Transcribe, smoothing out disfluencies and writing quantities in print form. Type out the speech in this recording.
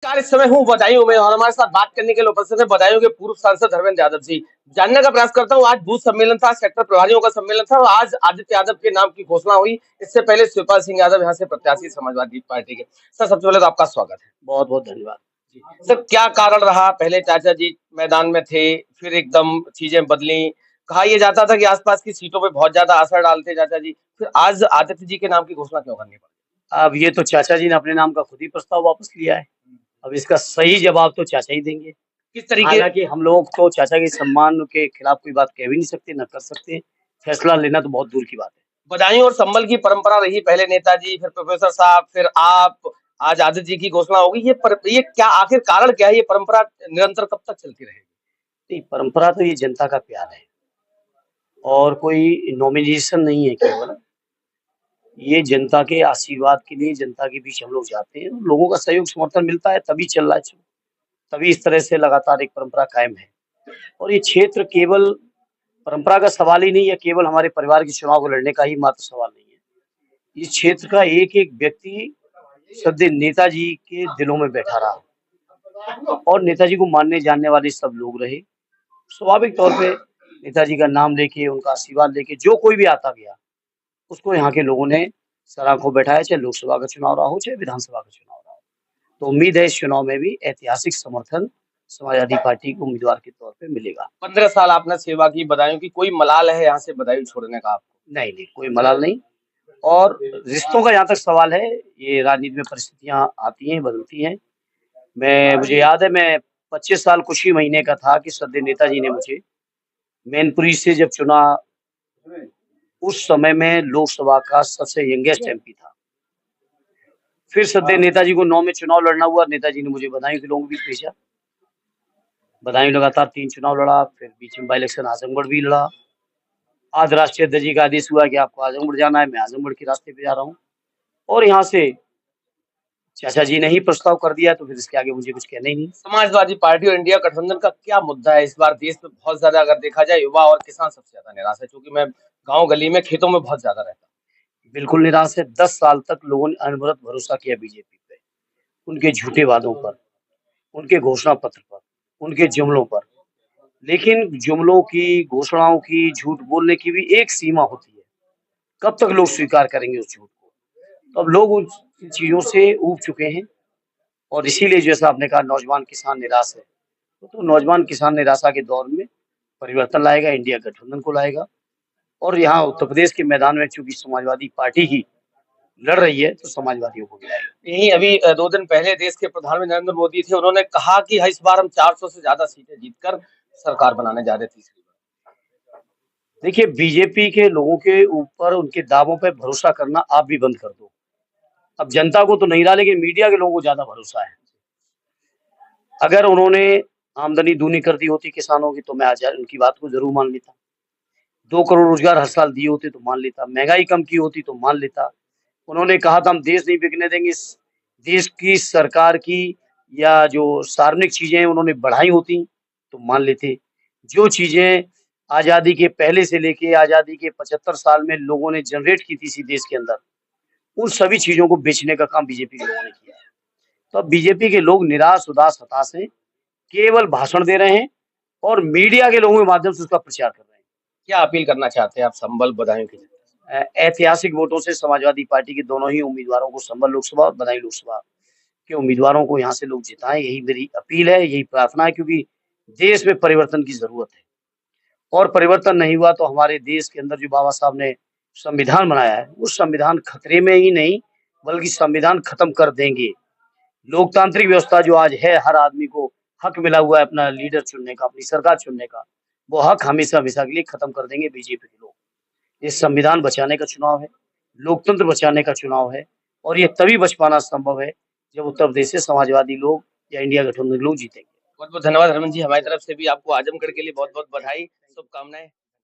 नमस्कार, इस समय हूँ बदायूं में और हमारे साथ बात करने के लिए उपस्थित है बदायूं के पूर्व सांसद धर्मेंद्र यादव जी। जानने का प्रयास करता हूँ, आज बूथ सम्मेलन था, सेक्टर प्रभारियों का सम्मेलन था और आज आदित्य यादव के नाम की घोषणा हुई। इससे पहले शिवपाल सिंह यादव यहाँ से प्रत्याशी समाजवादी पार्टी के। सर, सबसे पहले तो आपका स्वागत है। बहुत बहुत धन्यवाद। सर, क्या कारण रहा? पहले चाचा जी मैदान में थे, फिर एकदम चीजें बदली। कहा यह जाता था कि आसपास की सीटों पे बहुत ज्यादा असर डालते चाचा जी, फिर आज आदित्य जी के नाम की घोषणा क्यों करनी पड़ी? अब ये तो चाचा जी ने अपने नाम का खुद ही प्रस्ताव वापस लिया है। अब इसका सही जवाब तो चाचा ही देंगे। किस तरीके? हालांकि हम लोग तो चाचा के सम्मान के खिलाफ कोई बात कह भी नहीं सकते, न कर सकते। फैसला लेना तो बहुत दूर की बात है। बदायूं और संभल की परंपरा रही, पहले नेताजी, फिर प्रोफेसर साहब, फिर आप, आज आदित्य जी की घोषणा होगी। ये क्या आखिर कारण क्या है? ये परंपरा निरंतर कब तक चलती रहेगी? नहीं, परंपरा तो ये जनता का प्यार है और कोई नॉमिनेशन नहीं है केवल। ये जनता के आशीर्वाद के लिए जनता के बीच हम लोग जाते हैं, लोगों का सहयोग समर्थन मिलता है तभी चल रहा है, तभी इस तरह से लगातार एक परंपरा कायम है। और ये क्षेत्र केवल परंपरा का सवाल ही नहीं है, केवल हमारे परिवार के चुनाव को लड़ने का ही मात्र सवाल नहीं है। इस क्षेत्र का एक एक व्यक्ति सदैव नेताजी के दिलों में बैठा रहा और नेताजी को मानने जानने वाले सब लोग रहे। स्वाभाविक तौर पे नेताजी का नाम लेके, उनका आशीर्वाद लेके जो कोई भी आता गया, उसको यहाँ के लोगों ने सर आंखों बैठाया, चाहे लोकसभा का चुनाव रहा हो, चाहे विधानसभा का चुनाव रहा हो। तो उम्मीद है इस चुनाव में भी ऐतिहासिक समर्थन समाजवादी पार्टी को उम्मीदवार के तौर पे मिलेगा। 15 साल आपने सेवा की बदायूं की, कोई मलाल है यहाँ से बदायूं छोड़ने का आपको? नहीं नहीं, कोई मलाल नहीं। और रिश्तों का जहाँ तक सवाल है, ये राजनीति में परिस्थितियां आती हैं, बदलती हैं। मुझे याद है, मैं 25 साल कुछ ही महीने का था कि सदैव नेताजी ने मुझे मैनपुरी से जब चुना, उस समय में लोकसभा का सबसे यंगेस्ट एमपी था। फिर सदैव नेताजी को 9 में चुनाव लड़ना हुआ, नेताजी ने मुझे बदायूं के लोगों को भी भेजा। बदायूं लगातार 3 चुनाव लड़ा, फिर बीच में बाई इलेक्शन आजमगढ़ भी लड़ा। आज राष्ट्रीय अध्यक्ष जी का आदेश हुआ कि आपको आजमगढ़ जाना है, मैं आजमगढ़ के रास्ते पे जा रहा हूँ। और यहाँ से चाचा जी ने ही प्रस्ताव कर दिया, तो फिर इसके आगे मुझे कुछ कहना ही नहीं। समाजवादी पार्टी और इंडिया गठबंधन का क्या मुद्दा है इस बार? देश में बहुत ज्यादा अगर देखा जाए, युवा और किसान सबसे ज्यादा निराश है, क्योंकि मैं गांव गली में खेतों में बहुत ज्यादा रहता हूँ। बिल्कुल निराश है। 10 साल तक लोगों ने अनवरत भरोसा किया बीजेपी पे, उनके झूठे वादों पर, उनके घोषणा पत्र पर, उनके जुमलों पर। लेकिन जुमलों की, घोषणाओं की, झूठ बोलने की भी एक सीमा होती है। कब तक लोग स्वीकार करेंगे उस झूठ को? तो अब लोग उन चीजों से ऊब चुके हैं और इसीलिए जैसा आपने कहा, नौजवान किसान निराश है। तो नौजवान किसान निराशा के दौर में परिवर्तन लाएगा, इंडिया गठबंधन को लाएगा। और यहाँ उत्तर प्रदेश के मैदान में चूंकि समाजवादी पार्टी ही लड़ रही है, तो समाजवादियों को गिराएगा। यही अभी 2 दिन पहले देश के प्रधानमंत्री नरेंद्र मोदी थे, उन्होंने कहा कि इस बार हम 400 से ज्यादा सीटें जीतकर सरकार बनाने जा रहे थे तीसरी बार। देखिए, बीजेपी के लोगों के ऊपर उनके दावों पर भरोसा करना आप भी बंद कर दो। अब जनता को तो नहीं रहा, लेकिन मीडिया के लोगों को ज्यादा भरोसा है। अगर उन्होंने आमदनी दूनी कर दी होती किसानों की, तो मैं आज उनकी बात को जरूर मान लेता। 2 करोड़ रोजगार हर साल दिए होते तो मान लेता। महंगाई कम की होती तो मान लेता। उन्होंने कहा था हम देश नहीं बिकने देंगे, देश की सरकार की या जो सार्वजनिक चीजें उन्होंने बढ़ाई होती तो मान लेते। जो चीजें आजादी के पहले से लेके आजादी के 75 साल में लोगों ने जनरेट की थी इसी देश के अंदर, उन सभी चीजों को बेचने का काम बीजेपी के लोगों ने किया है। तो अब बीजेपी के लोग निराश, उदास, हताश हैं, केवल भाषण दे रहे हैं और मीडिया के लोगों के माध्यम से उसका प्रचार कर रहे हैं। क्या अपील करना चाहते हैं आप संभल बदायूं की जनता से? ऐतिहासिक वोटों से समाजवादी पार्टी के दोनों ही उम्मीदवारों को, संभल लोकसभा और बदायूं लोकसभा के उम्मीदवारों को यहाँ से लोग जिताएं, यही मेरी अपील है, यही प्रार्थना है। क्योंकि देश में परिवर्तन की जरूरत है और परिवर्तन नहीं हुआ तो हमारे देश के अंदर जो बाबा साहब ने संविधान बनाया है, उस संविधान खतरे में ही नहीं बल्कि संविधान खत्म कर देंगे। लोकतांत्रिक व्यवस्था जो आज है, हर आदमी को हक मिला हुआ है अपना लीडर चुनने का, अपनी सरकार चुनने का, वो हक हमेशा हमेशा के लिए खत्म कर देंगे बीजेपी के लोग। ये संविधान बचाने का चुनाव है, लोकतंत्र बचाने का चुनाव है और ये तभी बच पाना संभव है जब उत्तर प्रदेश से समाजवादी लोग या इंडिया गठबंधन लोग जीतेंगे। बहुत बहुत धन्यवाद धर्मेंद्र जी, हमारी तरफ से भी आपको आजमगढ़ के लिए बहुत बहुत बधाई, शुभकामनाएं।